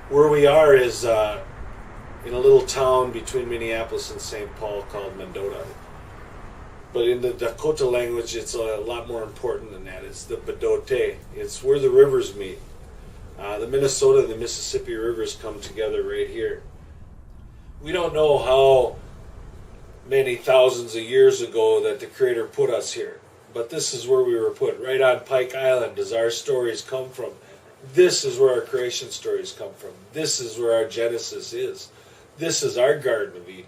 Where we are is in a little town between Minneapolis and St. Paul called Mendota. But in the Dakota language, it's a lot more important than that. It's the Bedote. It's where the rivers meet. The Minnesota and the Mississippi rivers come together right here. We don't know how many thousands of years ago that the Creator put us here. But this is where we were put. Right on Pike Island does our stories come from. This is where our creation stories come from. This is where our Genesis is. This is our Garden of Eden.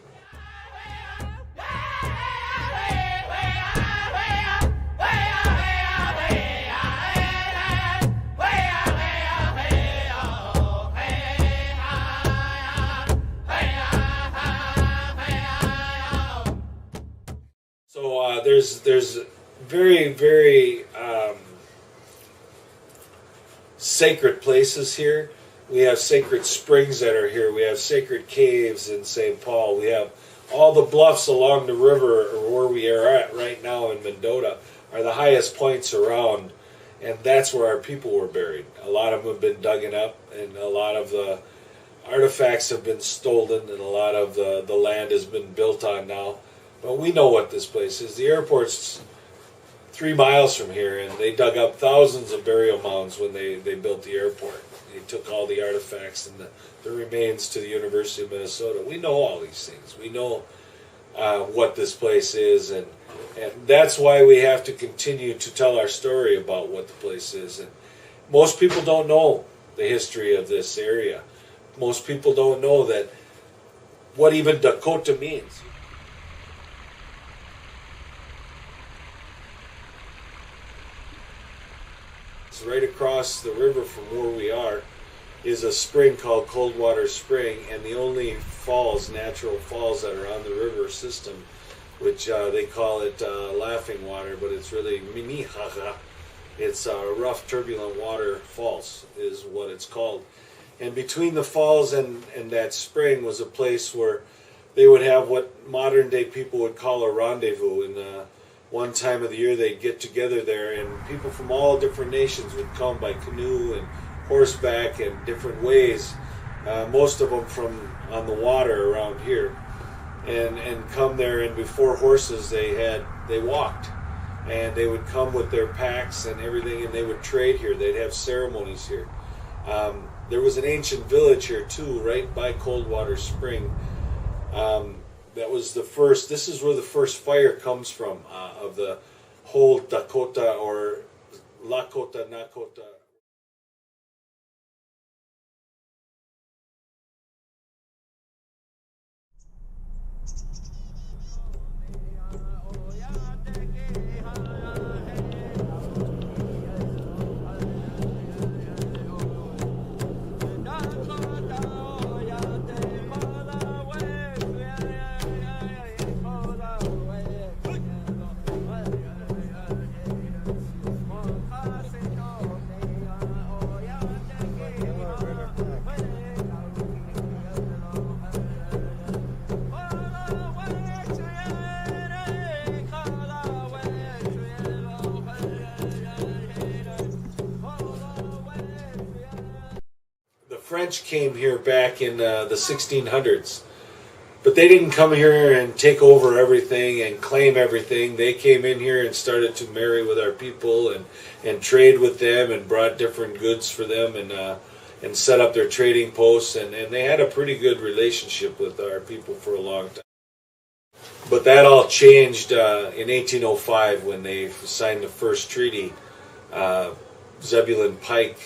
So there's very, very sacred places here. We have sacred springs that are here. We have sacred caves in St. Paul. We have all the bluffs along the river, or where we are at right now in Mendota, are the highest points around, and that's where our people were buried. A lot of them have been dug up, and a lot of the artifacts have been stolen, and a lot of the land has been built on now. But we know what this place is. The airport's 3 miles from here, and they dug up thousands of burial mounds when they built the airport. They took all the artifacts and the remains to the University of Minnesota. We know all these things. We know what this place is, and that's why we have to continue to tell our story about what the place is. And most people don't know the history of this area. Most people don't know that what even Dakota means. Right across the river from where we are is a spring called Coldwater Spring, and the only falls, natural falls, that are on the river system, which they call it laughing water, but it's really Minnehaha. It's rough, turbulent water falls is what it's called. And between the falls and that spring was a place where they would have what modern day people would call a rendezvous. And one time of the year they'd get together there, and people from all different nations would come by canoe and horseback and different ways, most of them from on the water around here, and come there. And before horses they walked, and they would come with their packs and everything, and they would trade here. They'd have ceremonies here. There was an ancient village here too, right by Coldwater Spring. That was the first. This is where the first fire comes from, of the whole Dakota or Lakota, Nakota. French came here back in the 1600s, but they didn't come here and take over everything and claim everything. They came in here and started to marry with our people and trade with them, and brought different goods for them, and set up their trading posts, and they had a pretty good relationship with our people for a long time. But that all changed in 1805 when they signed the first treaty, Zebulon Pike.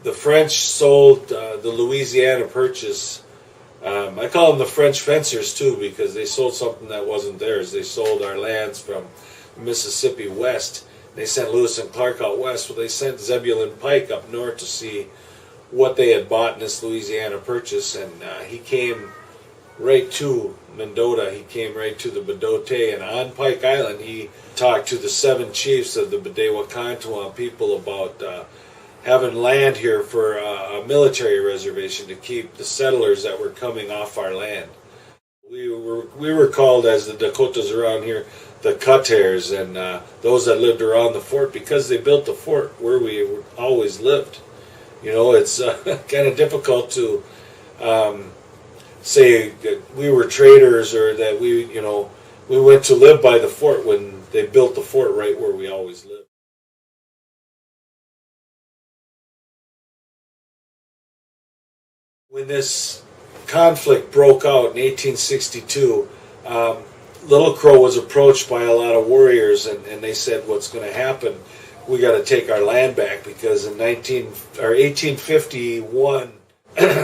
The French sold the Louisiana Purchase. I call them the French fencers too, because they sold something that wasn't theirs. They sold our lands from Mississippi west. They sent Lewis and Clark out west. Well, they sent Zebulon Pike up north to see what they had bought in this Louisiana Purchase, and he came right to Mendota. He came right to the Bedote, and on Pike Island he talked to the 7 chiefs of the Mdewakanton people about having land here for a military reservation to keep the settlers that were coming off our land. We were called, as the Dakotas around here, the cutters, and those that lived around the fort, because they built the fort where we always lived. You know, it's kind of difficult to say that we were traitors or that we went to live by the fort when they built the fort right where we always lived. When this conflict broke out in 1862, Little Crow was approached by a lot of warriors, and they said, what's going to happen? We got to take our land back, because in 1851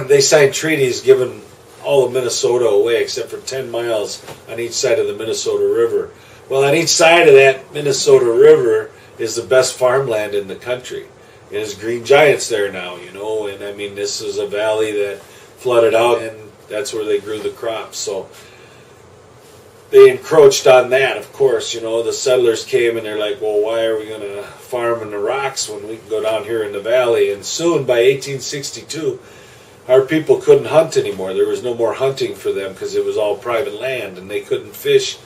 they signed treaties giving all of Minnesota away except for 10 miles on each side of the Minnesota River. Well, on each side of that Minnesota River is the best farmland in the country. And there's green giants there now, you know, and I mean, this is a valley that flooded out, and that's where they grew the crops. So they encroached on that, of course. You know, the settlers came and they're like, well, why are we going to farm in the rocks when we can go down here in the valley? And soon, by 1862, our people couldn't hunt anymore. There was no more hunting for them because it was all private land, and they couldn't fish.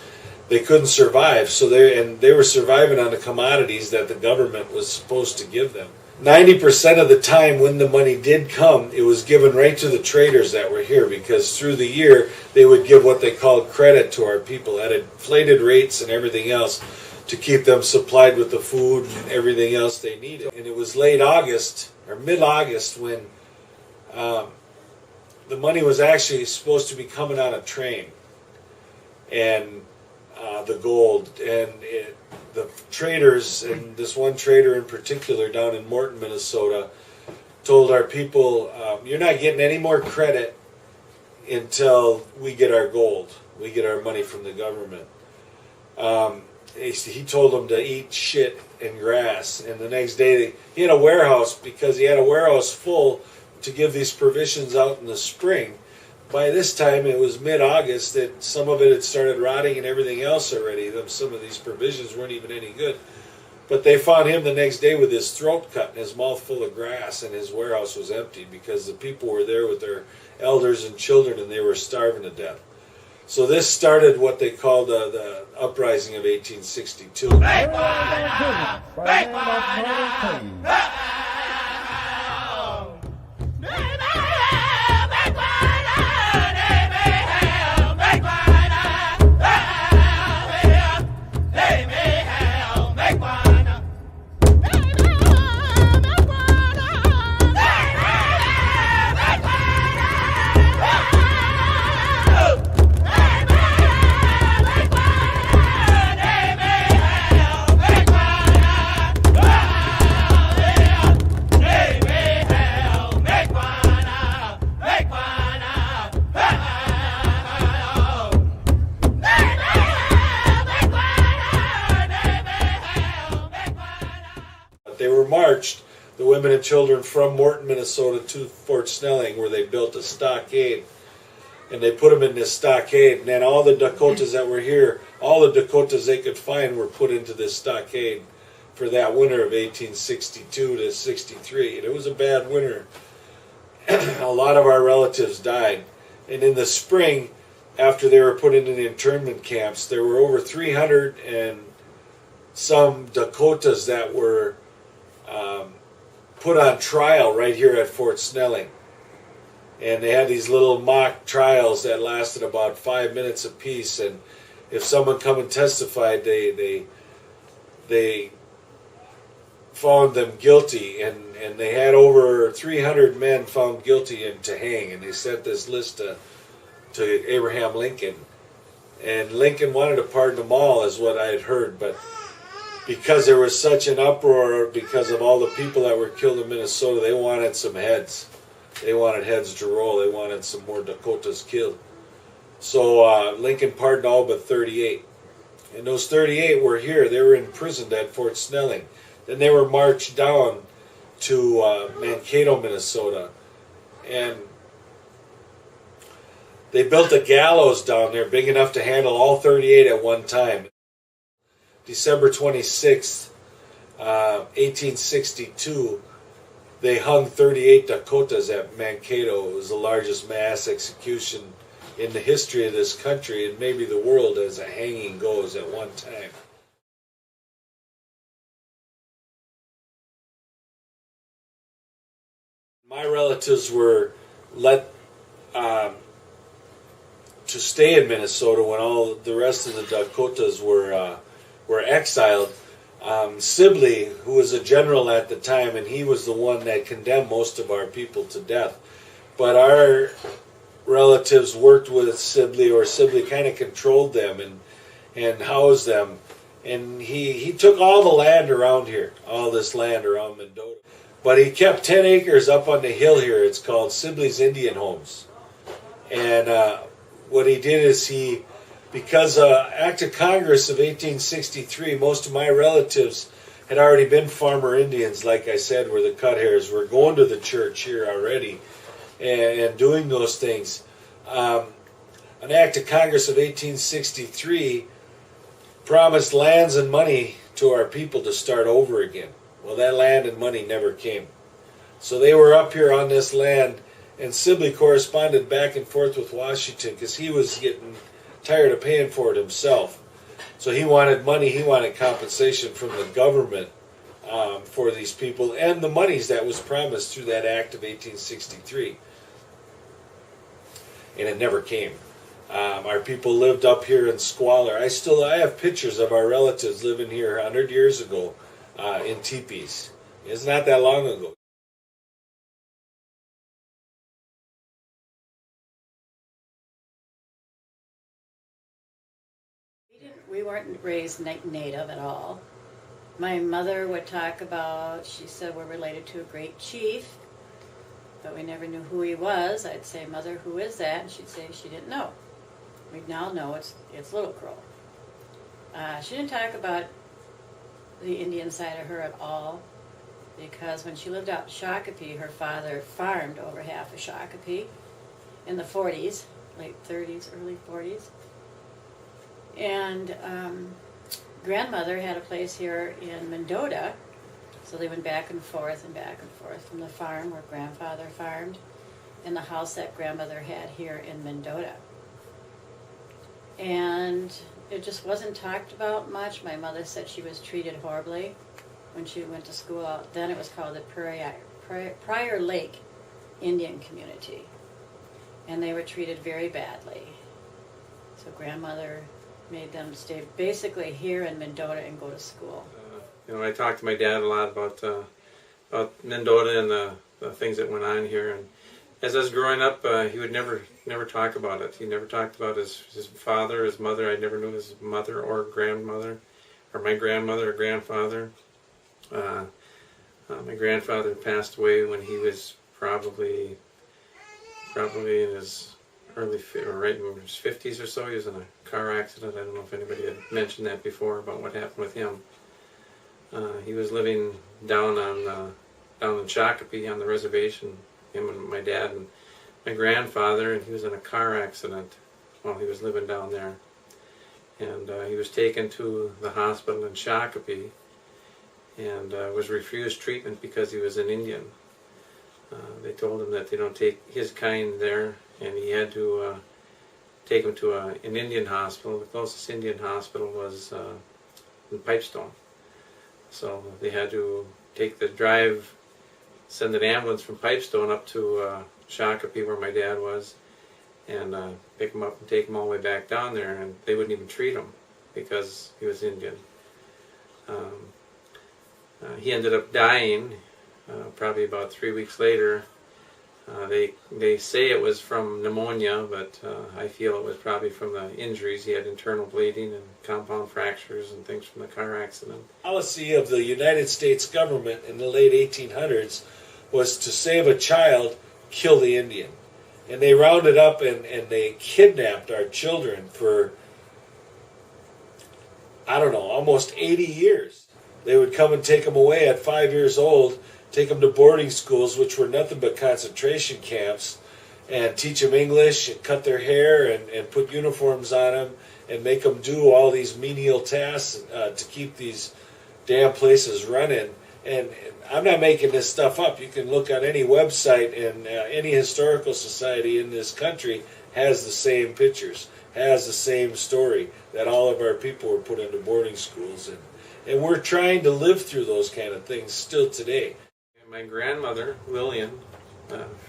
They couldn't survive. So they were surviving on the commodities that the government was supposed to give them. 90% of the time when the money did come, it was given right to the traders that were here, because through the year they would give what they called credit to our people at inflated rates and everything else to keep them supplied with the food and everything else they needed. And it was late August or mid-August when the money was actually supposed to be coming on a train, and the gold, and the traders, and this one trader in particular down in Morton, Minnesota, told our people, you're not getting any more credit until we get our gold, we get our money from the government. He told them to eat shit and grass, and the next day he had a warehouse, because he had a warehouse full to give these provisions out in the spring. By this time, it was mid-August, that some of it had started rotting and everything else already. Some of these provisions weren't even any good. But they found him the next day with his throat cut and his mouth full of grass, and his warehouse was empty because the people were there with their elders and children, and they were starving to death. So this started what they called the uprising of 1862. They were marched, the women and children, from Morton, Minnesota to Fort Snelling, where they built a stockade. And they put them in this stockade. And then all the Dakotas that were here, all the Dakotas they could find, were put into this stockade for that winter of 1862 to 63. And it was a bad winter. A lot of our relatives died. And in the spring, after they were put into the internment camps, there were over 300 and some Dakotas that were put on trial right here at Fort Snelling. And they had these little mock trials that lasted about 5 minutes apiece, and if someone come and testified, they found them guilty, and they had over 300 men found guilty and to hang, and they sent this list to Abraham Lincoln. And Lincoln wanted to pardon them all, is what I had heard, but because there was such an uproar because of all the people that were killed in Minnesota, they wanted some heads. They wanted heads to roll. They wanted some more Dakotas killed. So Lincoln pardoned all but 38. And those 38 were here. They were imprisoned at Fort Snelling. Then they were marched down to Mankato, Minnesota. And they built a gallows down there big enough to handle all 38 at one time. December 26th, 1862, they hung 38 Dakotas at Mankato. It was the largest mass execution in the history of this country, and maybe the world, as a hanging goes at one time. My relatives were let to stay in Minnesota when all the rest of the Dakotas were exiled. Sibley, who was a general at the time, and he was the one that condemned most of our people to death. But our relatives worked with Sibley, or Sibley kind of controlled them and housed them. And he took all the land around here, all this land around Mendota. But he kept 10 acres up on the hill here. It's called Sibley's Indian Homes. And what he did is because Act of Congress of 1863, most of my relatives had already been farmer Indians, like I said, were the cut hairs, were going to the church here already and doing those things. An Act of Congress of 1863 promised lands and money to our people to start over again. Well, that land and money never came. So they were up here on this land, and Sibley corresponded back and forth with Washington because he was getting tired of paying for it himself. So he wanted money, he wanted compensation from the government for these people and the monies that was promised through that Act of 1863. And it never came. Our people lived up here in squalor. I have pictures of our relatives living here 100 years ago in teepees. It's not that long ago. We weren't raised native at all. My mother would talk about, she said we're related to a great chief, but we never knew who he was. I'd say, Mother, who is that? And she'd say she didn't know. We now know it's Little Crow. She didn't talk about the Indian side of her at all, because when she lived out in Shakopee, her father farmed over half of Shakopee in the 40s, late 30s, early 40s. And grandmother had a place here in Mendota, so they went back and forth from the farm where grandfather farmed and the house that grandmother had here in Mendota. And it just wasn't talked about much. My mother said she was treated horribly when she went to school out. Then it was called the Prior Lake Indian Community. And they were treated very badly. So grandmother made them stay basically here in Mendota and go to school. I talked to my dad a lot about Mendota and the things that went on here. And as I was growing up, he would never talk about it. He never talked about his father, his mother. I never knew his mother or grandmother, or my grandmother or grandfather. My grandfather passed away when he was probably in his right in his 50s or so. He was in a car accident. I don't know if anybody had mentioned that before about what happened with him. He was living down in Shakopee on the reservation, him and my dad and my grandfather, and he was in a car accident while he was living down there. And he was taken to the hospital in Shakopee and was refused treatment because he was an Indian. They told him that they don't take his kind there, and he had to take him to an Indian hospital. The closest Indian hospital was in Pipestone. So they had to take the drive, send an ambulance from Pipestone up to Shakopee, where my dad was, and pick him up and take him all the way back down there, and they wouldn't even treat him because he was Indian. He ended up dying probably about 3 weeks later. They say it was from pneumonia, but I feel it was probably from the injuries. He had internal bleeding and compound fractures and things from the car accident. The policy of the United States government in the late 1800s was to save a child, kill the Indian. And they rounded up and they kidnapped our children for, almost 80 years. They would come and take them away at 5 years old, take them to boarding schools, which were nothing but concentration camps, and teach them English and cut their hair and put uniforms on them and make them do all these menial tasks to keep these damn places running. And I'm not making this stuff up. You can look on any website, and any historical society in this country has the same pictures, has the same story, that all of our people were put into boarding schools. And we're trying to live through those kind of things still today. My grandmother, Lillian,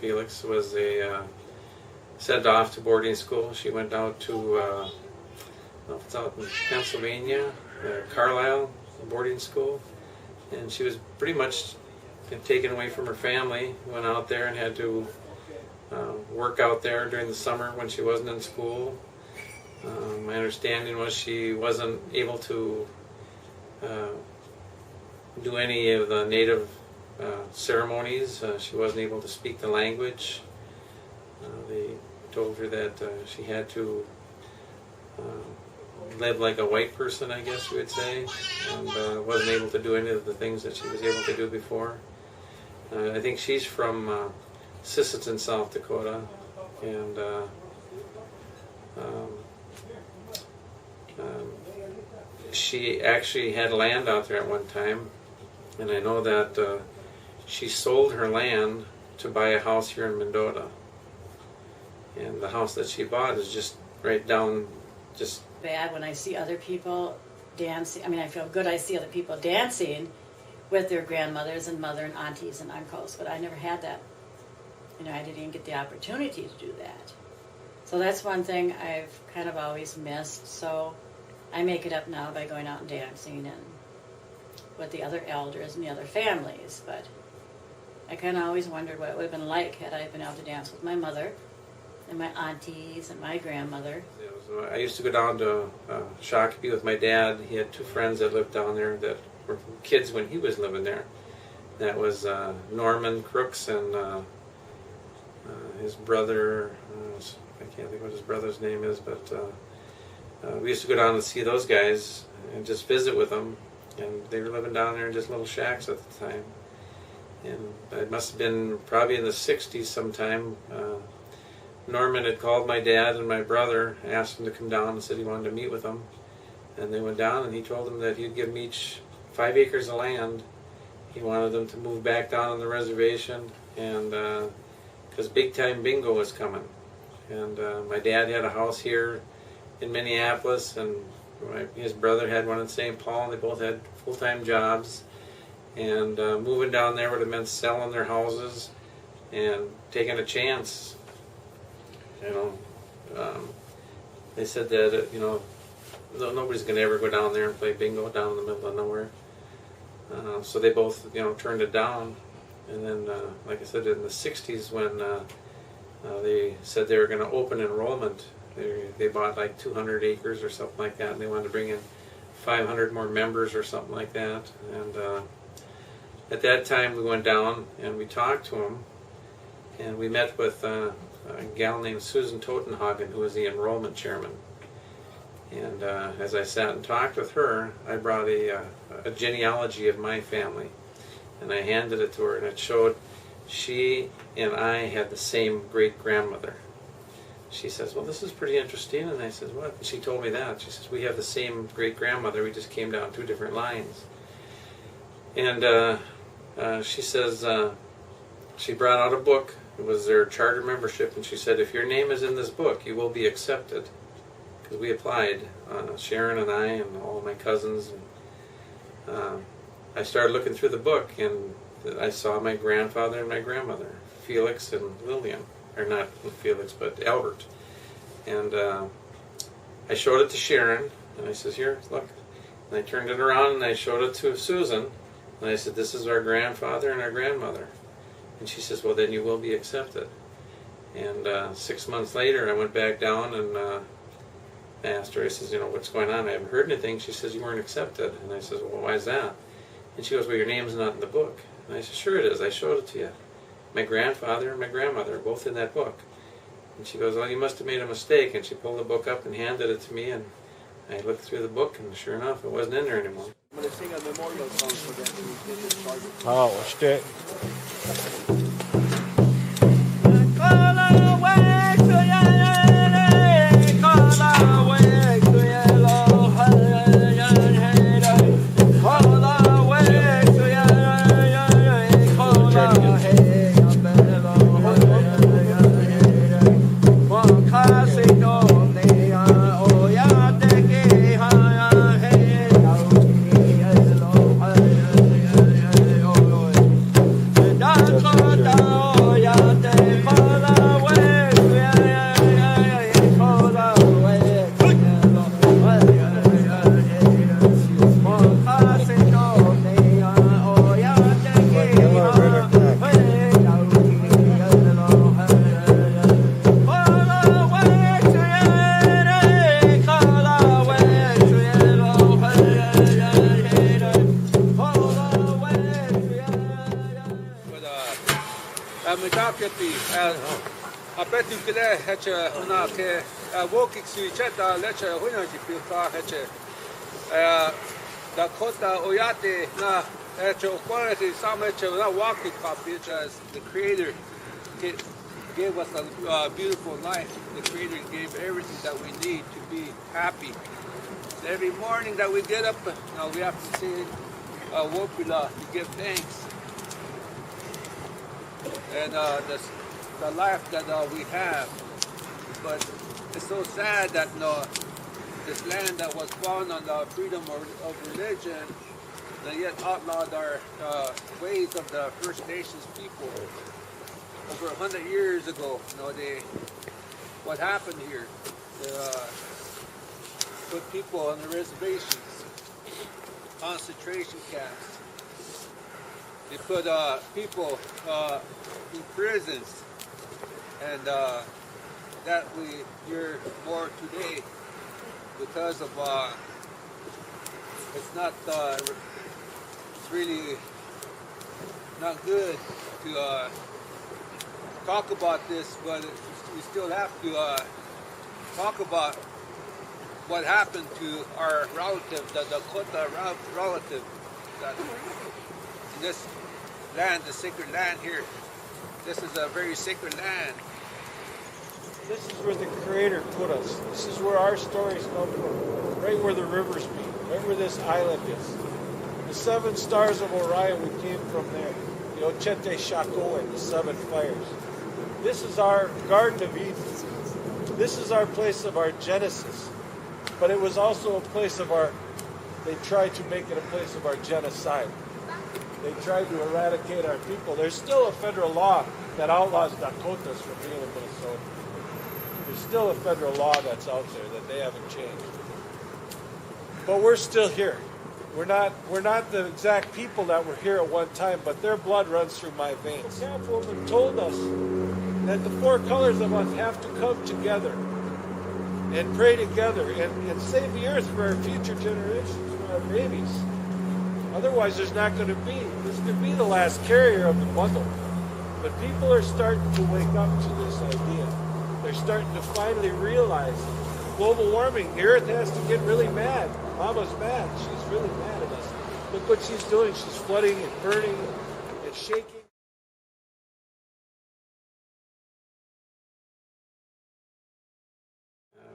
Felix was sent off to boarding school. She went out to, I don't know if it's out in Pennsylvania, Carlisle boarding school, and she was pretty much taken away from her family. Went out there and had to work out there during the summer when she wasn't in school. My understanding was she wasn't able to do any of the native ceremonies. She wasn't able to speak the language. They told her that she had to live like a white person, I guess you would say, and wasn't able to do any of the things that she was able to do before. I think she's from Sisseton, South Dakota, and she actually had land out there at one time, and I know that she sold her land to buy a house here in Mendota, and the house that she bought is just right down, just bad when I see other people dancing. I mean, I feel good I see other people dancing with their grandmothers and mother and aunties and uncles, but I never had that. You know, I didn't even get the opportunity to do that. So that's one thing I've kind of always missed. So I make it up now by going out and dancing and with the other elders and the other families. But I kind of always wondered what it would have been like had I been able to dance with my mother and my aunties and my grandmother. I used to go down to Shakopee with my dad. He had two friends that lived down there that were kids when he was living there. That was Norman Crooks and his brother, I can't think what his brother's name is, but we used to go down and see those guys and just visit with them. And they were living down there in just little shacks at the time. And it must have been probably in the 60s sometime. Norman had called my dad and my brother, asked them to come down and said he wanted to meet with them. And they went down and he told them that he'd give them each 5 acres of land. He wanted them to move back down on the reservation, and because big time bingo was coming. And my dad had a house here in Minneapolis, and his brother had one in St. Paul, and they both had full-time jobs. And moving down there would have meant selling their houses and taking a chance. You know, they said that nobody's going to ever go down there and play bingo down in the middle of nowhere. So they both turned it down. And then, like I said, in the 60s when they said they were going to open enrollment, they bought like 200 acres or something like that, and they wanted to bring in 500 more members or something like that. And at that time we went down and we talked to them, and we met with a gal named Susan Totenhagen, who was the enrollment chairman. And as I sat and talked with her, I brought a genealogy of my family, and I handed it to her, and it showed she and I had the same great-grandmother. She says, well, this is pretty interesting. And I said, what? And she told me that. She says, we have the same great-grandmother, we just came down two different lines. And she says, she brought out a book. It was their charter membership, and she said, if your name is in this book, you will be accepted. Because we applied, Sharon and I and all my cousins. And I started looking through the book, and I saw my grandfather and my grandmother, Felix and Lillian. Or not Felix, but Albert. And I showed it to Sharon, and I says, here, look. And I turned it around, and I showed it to Susan, and I said, this is our grandfather and our grandmother. And she says, well, then you will be accepted. And 6 months later, I went back down, and I asked her, I says, what's going on? I haven't heard anything. She says, you weren't accepted. And I says, well, why is that? And she goes, well, your name's not in the book. And I said, sure it is. I showed it to you. My grandfather and my grandmother are both in that book. And she goes, well, you must have made a mistake. And she pulled the book up and handed it to me, and I looked through the book, and sure enough, it wasn't in there anymore. I'm going to sing a memorial song for them when we finish charging. Oh, what's that? Dakota. Kepi, I bet you could hatch a walking switch at the lecture when I feel far hatch Dakota Oyate, na hatch a quality, some hatch a walking copy as the creator gave us a beautiful life. The creator gave everything that we need to be happy. Every morning that we get up, we have to say Wopila to give thanks. And the life that we have. But it's so sad that this land that was found on the freedom of religion, that yet outlawed our ways of the First Nations people. Over 100 years ago, what happened here? They put people on the reservations, concentration camps. They put people in prisons, and that we hear more today because of it's not it's really not good to talk about this, but we still have to talk about what happened to our relative, the Dakota relative, that in this land, the sacred land here. This is a very sacred land. This is where the Creator put us. This is where our stories come from. Right where the rivers meet. Right where this island is. The 7 stars of Orion, we came from there. The Ochete Shakoe, the 7 fires. This is our Garden of Eden. This is our place of our Genesis. But it was also a place of our, they tried to make it a place of our genocide. They tried to eradicate our people. There's still a federal law that outlaws Dakotas from being in Minnesota. There's still a federal law that's out there that they haven't changed. But we're still here. We're not the exact people that were here at one time, but their blood runs through my veins. The camp woman told us that the 4 colors of us have to come together and pray together and save the earth for our future generations, for our babies. Otherwise, there's not going to be. This could be the last carrier of the bundle. But people are starting to wake up to this idea. They're starting to finally realize global warming. The earth has to get really mad. Mama's mad. She's really mad at us. Look what she's doing. She's flooding and burning and shaking.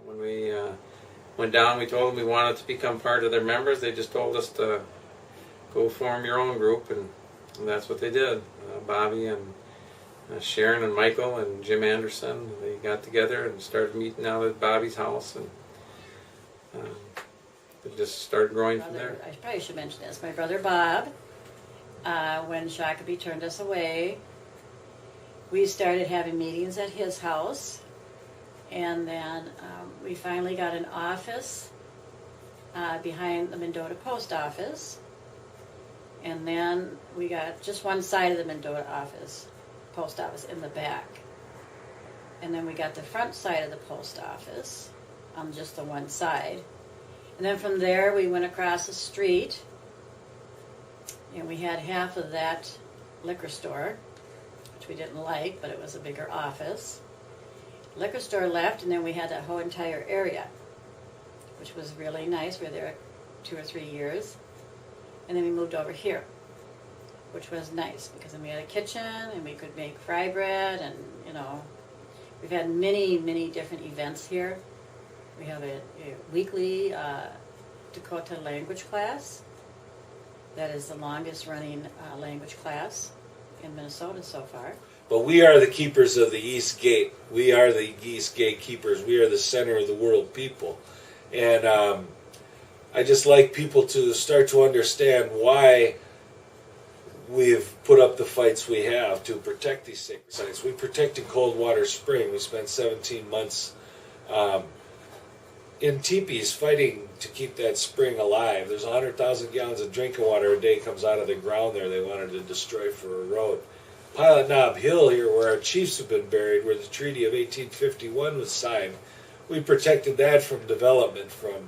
When we went down, we told them we wanted to become part of their members. They just told us to go form your own group, and that's what they did. Bobby and Sharon and Michael and Jim Anderson, they got together and started meeting out at Bobby's house, and it just started growing from there. I probably should mention this. My brother Bob, when Shakopee turned us away, we started having meetings at his house, and then we finally got an office behind the Mendota post office. And then we got just one side of the Mendota post office in the back. And then we got the front side of the post office on just the one side. And then from there we went across the street, and we had half of that liquor store, which we didn't like, but it was a bigger office. Liquor store left, and then we had that whole entire area, which was really nice. We were there 2 or 3 years. And then we moved over here, which was nice because then we had a kitchen and we could make fry bread, and we've had many, many different events here. We have a weekly Dakota language class. That is the longest running language class in Minnesota so far. But we are the keepers of the East Gate. We are the East Gate keepers. We are the center of the world people. And I just like people to start to understand why we've put up the fights we have to protect these sacred sites. We protected Coldwater Spring. We spent 17 months in teepees fighting to keep that spring alive. There's 100,000 gallons of drinking water a day comes out of the ground there. They wanted to destroy for a road. Pilot Knob Hill here, where our chiefs have been buried, where the Treaty of 1851 was signed, we protected that from development, from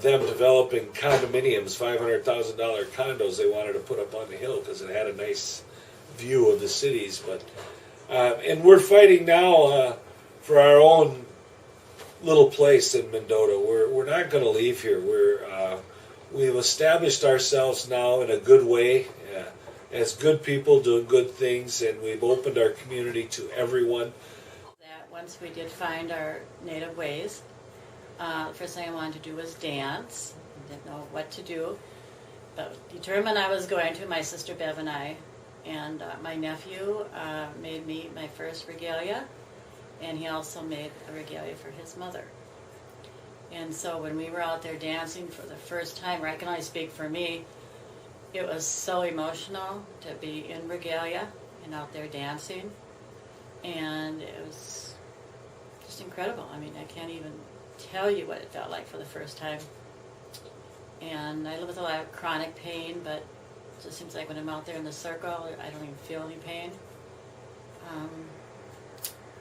them developing condominiums, $500,000 condos they wanted to put up on the hill because it had a nice view of the cities. But And we're fighting now for our own little place in Mendota. We're not going to leave here. We've established ourselves now in a good way, as good people doing good things, and we've opened our community to everyone. That once we did find our native ways, the first thing I wanted to do was dance. Didn't know what to do, but determined I was going to. My sister Bev and I, and my nephew made me my first regalia, and he also made a regalia for his mother. And so when we were out there dancing for the first time, or I can only speak for me, it was so emotional to be in regalia and out there dancing, and it was just incredible. I mean, I can't even tell you what it felt like for the first time. And I live with a lot of chronic pain, but it just seems like when I'm out there in the circle, I don't even feel any pain.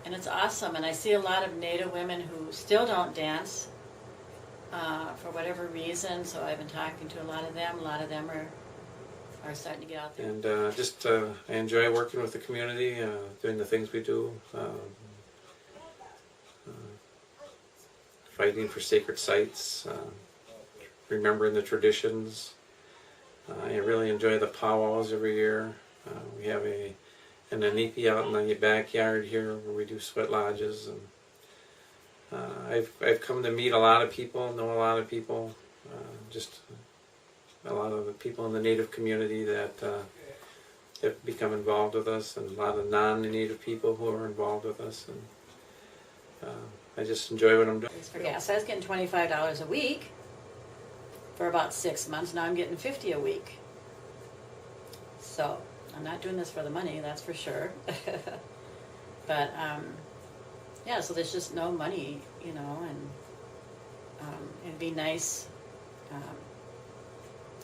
And it's awesome. And I see a lot of Native women who still don't dance for whatever reason. So I've been talking to a lot of them. A lot of them are starting to get out there. And I enjoy working with the community, doing the things we do, fighting for sacred sites, remembering the traditions. I really enjoy the powwows every year. We have an anipi out in the backyard here where we do sweat lodges, and I've come to meet a lot of people, know a lot of people, just a lot of the people in the Native community that have become involved with us, and a lot of non-Native people who are involved with us, and I just enjoy what I'm doing. For gas, I was getting $25 a week for about 6 months. Now I'm getting $50 a week. So I'm not doing this for the money, that's for sure. But yeah, so there's just no money, you know, and it'd be nice.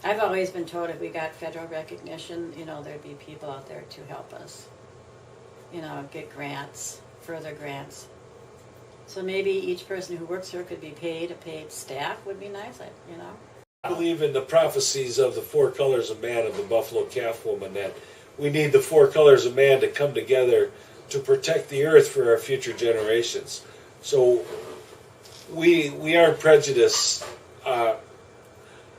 I've always been told if we got federal recognition, you know, there'd be people out there to help us, you know, get grants, further grants. So maybe each person who works here could be paid. A paid staff would be nice, you know. I believe in the prophecies of the 4 colors of man of the buffalo calf woman, that we need the 4 colors of man to come together to protect the earth for our future generations. So we aren't prejudiced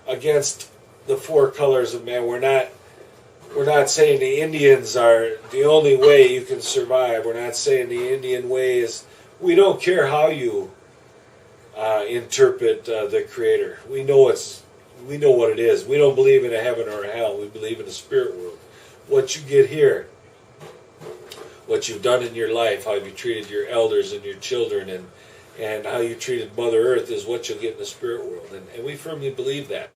against the 4 colors of man. We're not saying the Indians are the only way you can survive. We're not saying the Indian way is. We don't care how you interpret the Creator. We know what it is. We don't believe in a heaven or a hell. We believe in a spirit world. What you get here, what you've done in your life, how you treated your elders and your children, and how you treated Mother Earth is what you'll get in the spirit world. And we firmly believe that.